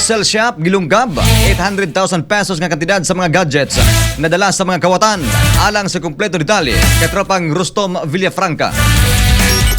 Wholesale shop gilunggab 800,000 pesos nga kantidad sa mga gadgets nadala sa mga kawatan. Alang sa kumpleto detalye kay tropang Rustom Villafranca.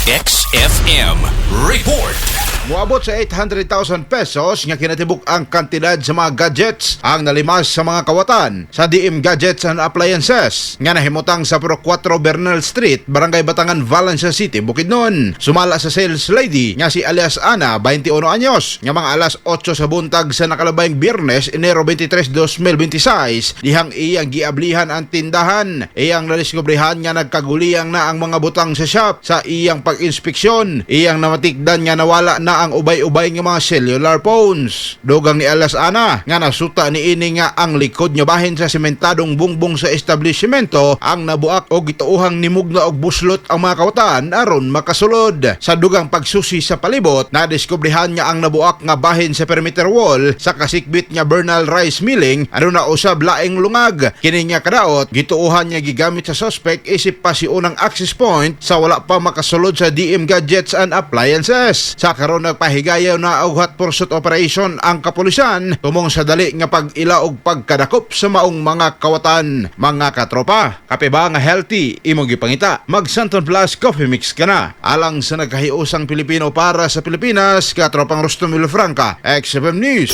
XFM Report. Muabot sa 800,000 pesos nga kinatibuk ang kantidad sa mga gadgets ang nalimas sa mga kawatan sa DM Gadgets and Appliances nga nahimutang sa Pro 4 Bernal Street, Barangay Batangan, Valencia City, Bukidnon. Sumala sa sales lady nga si alias Ana, 21 anyos, nga mga alas 8 sa buntag sa nakalabayng Biyernes, Enero 23, 2026, dihang iyang giablihan ang tindahan. Iyang nadiskubrihan nga nagkaguliyang na ang mga butang sa shop. Sa iyang pag-inspeksyon, iyang namatikdan nga nawala na ang ubay-ubay nga mga cellular phones. Dugang ni alias Ana nga nasuta ni ini nga ang likod nga bahin sa sementadong bungbong sa establishmento ang nabuak og gituuhang nimugna og buslot ang mga kawatan aron makasulod. Sa dugang pagsusi sa palibot, nadiskubrihan nga ang nabuak nga bahin sa perimeter wall sa kasikbit nga Bernal Rice Milling ano na usab laing lungag. Kini nga kadaot gituuhan nga gigamit sa suspect isip pa si unang access point sa wala pa makasulod sa DM Gadgets and Appliances. Sa karon nagpahigayaw na og hot pursuit operation ang kapulisan tumong sa dali nga pag-ila og pagkadakop sa maong mga kawatan. Mga katropa, kape ba nga healthy imong gipangita? Mag Santon Plus Coffee Mix ka na. Alang sa nagkahiusang Pilipino para sa Pilipinas, katropang Rustom Villafranca, XFM News.